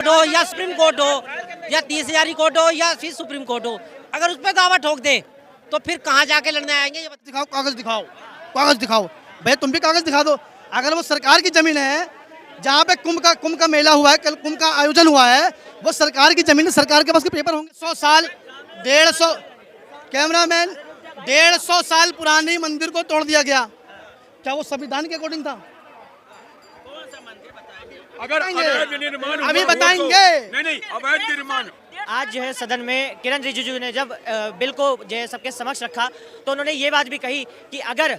हो या supreme court हो या 30,000 कोर्ट हो या फिर सुप्रीम कोर्ट हो, अगर उस पर दावा ठोक दे तो फिर कहाँ जाके लड़ने आएंगे? ये दिखाओ, कागज दिखाओ, कागज दिखाओ। भाई तुम भी कागज दिखा दो। अगर वो सरकार की जमीन है, जहाँ पे कुंभ का मेला हुआ है, कल कुंभ का आयोजन हुआ है, वो सरकार की जमीन है, सरकार के पास के पेपर होंगे। 100 साल 150 कैमरामैन 150 साल पुरानी मंदिर को तोड़ दिया गया। क्या वो संविधान के अकॉर्डिंग था? अगर निर्माण अभी बताएंगे। नहीं अवैध निर्माण। आज जो है सदन में किरण रिजिजू ने जब बिल को जो है सबके समक्ष रखा तो उन्होंने ये बात भी कही कि अगर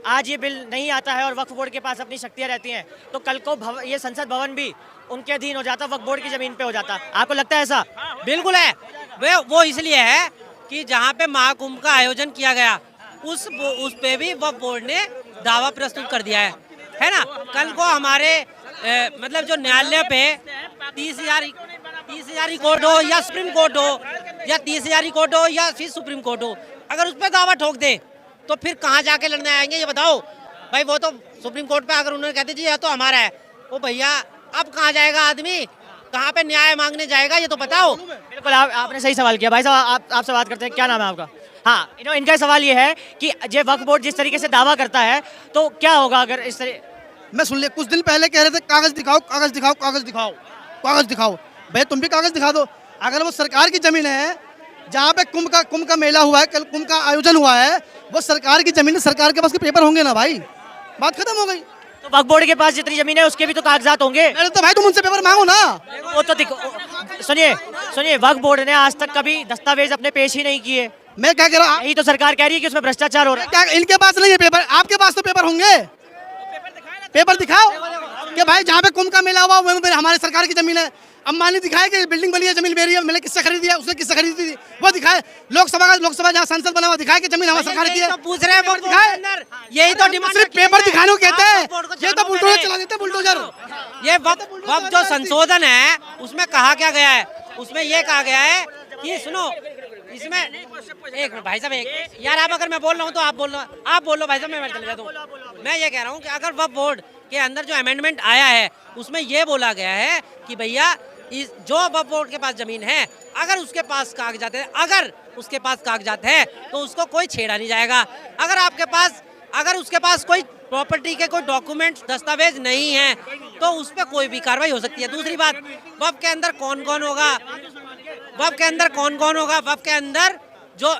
आज ये बिल नहीं आता है और वक्फ बोर्ड के पास अपनी शक्तियां रहती हैं तो कल को ये संसद भवन भी उनके अधीन हो जाता, वक्फ बोर्ड की जमीन पे हो जाता। आपको लगता है ऐसा? बिल्कुल है। वो इसलिए है कि जहाँ पे महाकुंभ का आयोजन किया गया उस पे भी वक्फ बोर्ड ने दावा प्रस्तुत कर दिया है ना। कल को हमारे मतलब जो न्यायालय पे 30,000 कोर्ट हो या सुप्रीम कोर्ट हो या 30,000 कोर्ट हो या फिर सुप्रीम कोर्ट हो, अगर उस पर दावा ठोक दे तो फिर कहाँ जाके लड़ने आएंगे? ये बताओ भाई। वो तो सुप्रीम कोर्ट पे अगर उन्होंने कहते जी यह तो हमारा है, वो भैया अब कहाँ जाएगा आदमी, कहाँ पे न्याय मांगने जाएगा, ये तो बताओ। बिल्कुल आपने सही सवाल किया। भाई साहब आपसे बात करते हैं, क्या नाम है आपका? हाँ, इनका सवाल ये है कि जो वक्फ बोर्ड जिस तरीके से दावा करता है तो क्या होगा अगर इस तरह। मैं सुन लिया, कुछ दिन पहले कह रहे थे कागज दिखाओ, कागज दिखाओ, कागज दिखाओ, कागज दिखाओ। भाई तुम भी कागज दिखा दो। अगर वो सरकार की जमीन है, जहाँ पे कुंभ का मेला हुआ है, कल कुंभ का आयोजन हुआ है, वो सरकार की जमीन है, सरकार के पास के पेपर होंगे ना भाई, बात खत्म हो गई। तो वक्फ बोर्ड के पास जितनी जमीन है उसके भी तो कागजात होंगे। अरे तो भाई तुम उनसे पेपर मांगो ना। वो तो सुनिए वक्फ बोर्ड ने आज तक कभी दस्तावेज अपने पेश ही नहीं किए। मैं क्या कह रहा हूँ, यही तो सरकार कह रही है कि उसमें भ्रष्टाचार हो रहा है। इनके पास नहीं है पेपर, आपके पास तो पेपर होंगे। पेपर दिखाओ कि भाई जहाँ पे कुंभ का मेला हुआ वो हमारे सरकार की जमीन है। अंबानी दिखाए कि बिल्डिंग बनी है, जमीन मेरी है, मैंने किससे खरीदी है, उसने किससे खरीदी थी, वो दिखाए। लोकसभा जहाँ संसद बना हुआ दिखाए कि जमीन हमारी सरकार की है, पूछ रहे हैं वो दिखाए। यही तो डिमांड सिर्फ पेपर दिखाने को कहते हैं, ये तो बुलडोजर चला देते हैं, बुलडोजर। ये वक्त जो संशोधन है उसमें कहा क्या गया है, उसमें ये कहा गया है कि सुनो इसमें एक मिनट भाई साहब, एक यार आप अगर मैं बोल रहा हूँ तो आप बोल लो भाई साहब, मैं चले जाता हूँ। मैं ये कह रहा हूँ कि अगर वक्फ बोर्ड के अंदर जो अमेंडमेंट आया है उसमें ये बोला गया है कि भैया जो वक्फ बोर्ड के पास जमीन है अगर उसके पास कागजात है, अगर उसके पास कागजात है तो उसको कोई छेड़ा नहीं जाएगा। अगर उसके पास कोई प्रॉपर्टी के कोई डॉक्यूमेंट्स दस्तावेज नहीं है तो उस पर कोई भी कार्रवाई हो सकती है। दूसरी बात, वक्फ के अंदर कौन कौन होगा, वक्फ के अंदर जो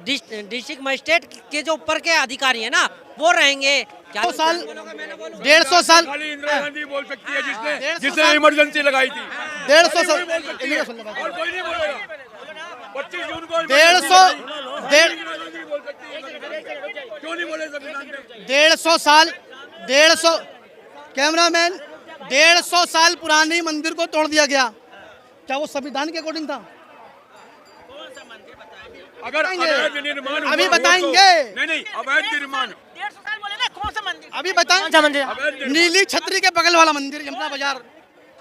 डिस्ट्रिक्ट मजिस्ट्रेट के जो ऊपर के अधिकारी है ना वो रहेंगे। 150 साल इंदिरा गांधी बोल सकती है जिसने इमरजेंसी लगाई थी। 150 साल और कोई नहीं बोलेगा। 25 जून को 150 कैमरामैन 150 साल पुरानी मंदिर को तोड़ दिया गया। क्या वो संविधान के अकॉर्डिंग था? अगर अवैध निर्माण अभी बताएंगे। नहीं अवैध निर्माण। 150 साल बोले ना, कौन सा मंदिर? अभी बताएं। नीली छतरी के बगल वाला मंदिर यमुना बाजार।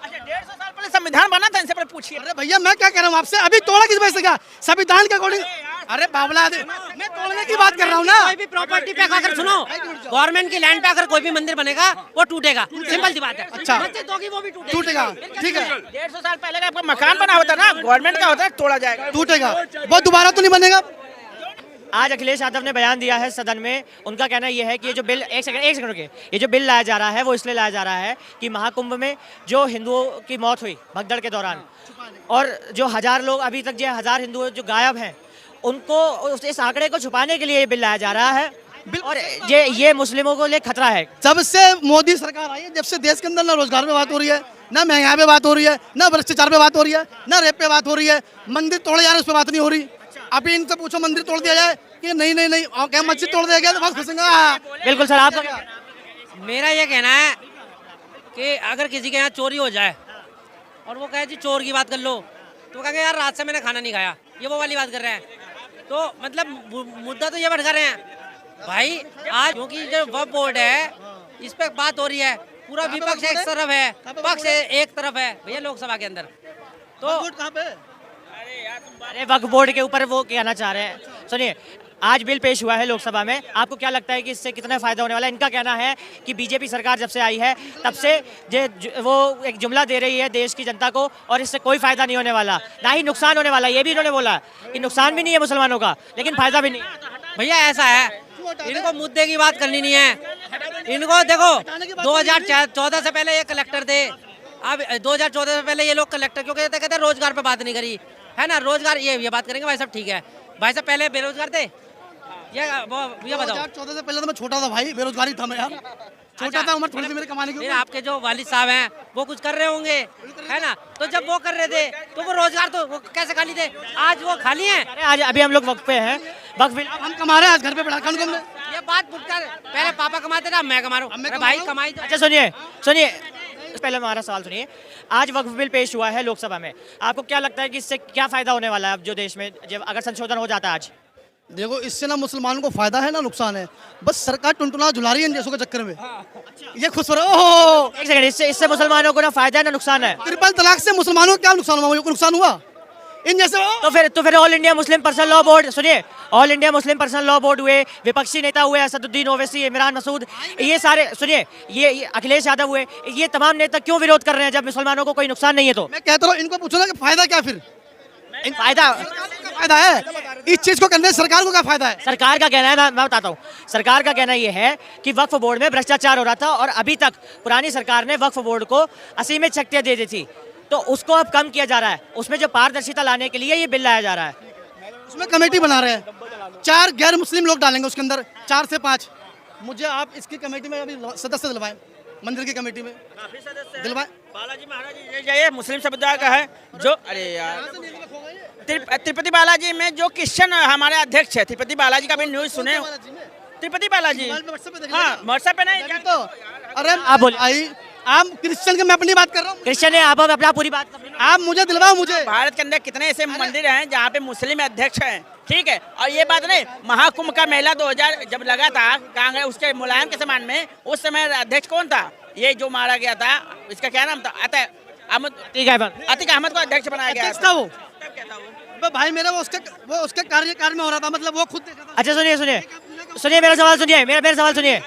अच्छा, 150 साल पहले संविधान बना था, इनसे पहले पूछिए। अरे भैया मैं क्या कह रहा हूँ आपसे, अभी तोड़ा किस वजह से? क्या संविधान के अकॉर्डिंग? अरे बाबला मैं तोड़ने की बात कर रहा हूँ ना। कोई भी प्रॉपर्टी पे अगर सुनो गवर्नमेंट की लैंड पे अगर कोई भी मंदिर बनेगा वो टूटेगा, सिंपल सी बात है। अच्छा, मस्जिद होगी वो भी टूटेगा, ठीक है। 150 साल पहले का आपका मकान बना होता ना, गवर्नमेंट का होता है, तोड़ा जाएगा, टूटेगा, वो दोबारा तो नहीं बनेगा। आज अखिलेश यादव ने बयान दिया है सदन में। उनका कहना यह है कि ये जो बिल एक सेकंड रुके, ये जो बिल लाया जा रहा है वो इसलिए लाया जा रहा है कि महाकुंभ में जो हिंदुओं की मौत हुई भगदड़ के दौरान और जो 1000 लोग अभी तक जो 1000 हिंदू जो गायब हैं उनको इस आंकड़े को छुपाने के लिए ये बिल लाया जा रहा है और ये मुस्लिमों को लिए खतरा है। जब से मोदी सरकार आई है, जब से देश के अंदर ना रोजगार पे बात हो रही है, ना महंगाई पे बात हो रही है, ना भ्रष्टाचार पे बात हो रही है, ना रेप पे बात हो रही है, मंदिर तोड़े जा रहे उस पर बात नहीं हो रही। अभी इनसे पूछो मंदिर तोड़ दिया जाए कि नहीं क्या मस्जिद तोड़ दिया गया तो बस खुशेंगे। बिल्कुल सर, आपका क्या? मेरा ये कहना है कि अगर किसी के यहाँ चोरी हो जाए और वो कहे जी चोर की बात कर लो तो कहेंगे यार रात से मैंने खाना नहीं खाया, ये वो वाली बात कर रहे हैं। तो मतलब मुद्दा तो ये भटका रहे हैं भाई। आज क्योंकि जो वक्फ बोर्ड है इस पे बात हो रही है, पूरा विपक्ष एक तरफ है, पक्ष एक तरफ है भैया लोकसभा के अंदर। तो कहाँ पे? अरे वक्फ बोर्ड के ऊपर वो कहना चाह रहे हैं, सुनिए आज बिल पेश हुआ है लोकसभा में, आपको क्या लगता है कि इससे कितना फायदा होने वाला है? इनका कहना है कि बीजेपी सरकार जब से आई है तब से वो एक जुमला दे रही है देश की जनता को और इससे कोई फायदा नहीं होने वाला, ना ही नुकसान होने वाला। ये भी इन्होंने बोला कि नुकसान भी नहीं है मुसलमानों का, लेकिन फायदा भी नहीं है। भैया ऐसा है, इनको मुद्दे की बात करनी नहीं है। इनको देखो 2014 से पहले ये कलेक्टर थे, अब 2014 से पहले ये लोग कलेक्टर क्यों कहते हैं रोजगार पे बात नहीं करी है ना। रोजगार ये बात करेंगे भाई साहब, ठीक है भाई साहब, पहले बेरोजगार थे ये बताओ। 2014 से पहले तो मैं छोटा था भाई, बेरोजगारी था मैं यार, छोटा था, उम्र थोड़ी सी मेरे कमाने की। फिर आपके जो वालिद साहब हैं वो कुछ कर रहे होंगे है ना, तो जब वो कर रहे थे तो वो रोजगार तो वो कैसे खाली थे, आज वो खाली हैं। आज अभी हम लोग वक्त पे हैं, वक्त बिल हम कमा रहे हैं, आज घर पे बैठा कौन कम ये बात भूलकर पहले पापा कमाते थे, अब मैं कमा रहा हूँ भाई, कमाई तो। अच्छा सुनिए पहले हमारा सवाल सुनिए। आज वक्फ बिल पेश हुआ है लोकसभा में, आपको क्या लगता है कि इससे क्या फायदा होने वाला है अब जो देश में, जब अगर संशोधन हो जाता है आज? देखो इससे ना मुसलमानों को फायदा है ना नुकसान है, बस सरकार टुनटुना झुला रही है इन जैसों के चक्कर में। ये खुश हो रहे हो। एक सेकंड, इससे मुसलमानों को ना फायदा है ना नुकसान है? ट्रिपल तलाक से मुसलमानों को क्या नुकसान हुआ? मुझे नुकसान हुआ इन जैसे तो फिर all India Muslim personal law board, सुनिए, all India Muslim personal law board हुए, विपक्षी नेता हुए असदुद्दीन ओवैसी, इमरान मसूद, ये सारे सुनिए, ये अखिलेश यादव हुए, ये तमाम नेता क्यों विरोध कर रहे हैं जब मुसलमानों को कोई नुकसान नहीं है? तो मैं कहता हूँ इनको पूछो ना कि फायदा क्या, फिर फायदा है इस चीज को करने से सरकार को क्या फायदा है? सरकार का कहना है, मैं बताता हूँ, सरकार का कहना यह है कि वक्फ बोर्ड में भ्रष्टाचार हो रहा था और अभी तक पुरानी सरकार ने वक्फ बोर्ड को असीमित शक्तियां दे दी थी, तो उसको अब कम किया जा रहा है, उसमें जो पारदर्शिता लाने के लिए ये बिल लाया जा रहा है। उसमें कमेटी बना रहे हैं, 4 गैर मुस्लिम लोग डालेंगे उसके अंदर, 4 से 5। मुझे आप इसकी कमेटी में अभी सदस्य दिलवाएं, मंदिर की कमेटी में दिलवाएं। बालाजी महाराज ये जाइए, मुस्लिम समुदाय का है जो, अरे यार तिरुपति बालाजी में जो क्रिश्चियन हमारे अध्यक्ष है, तिरुपति बालाजी का भी न्यूज सुने? तिरुपति बालाजी हाँ व्हाट्सएप पे नहीं तो अरे आप बोलिए। आप क्रिश्चियन के, मैं अपनी बात कर रहा हूँ। क्रिश्चियन है, आप अपना पूरी बात, आप मुझे दिलवाओ मुझे। भारत के अंदर कितने ऐसे मंदिर हैं जहाँ पे मुस्लिम अध्यक्ष हैं, ठीक है? और ये बात नहीं, महाकुंभ का मेला 2000 जब लगा था कांग्रेस उसके मुलायम के समान में, उस समय अध्यक्ष कौन था? ये जो मारा गया था, इसका क्या नाम था? अतीक अहमद को अध्यक्ष बनाया गया था। वो भाई मेरा वो उसके कार्यकाल में हो रहा था, मतलब वो खुद देखा था। अच्छा सुनिए मेरा सवाल सुनिए,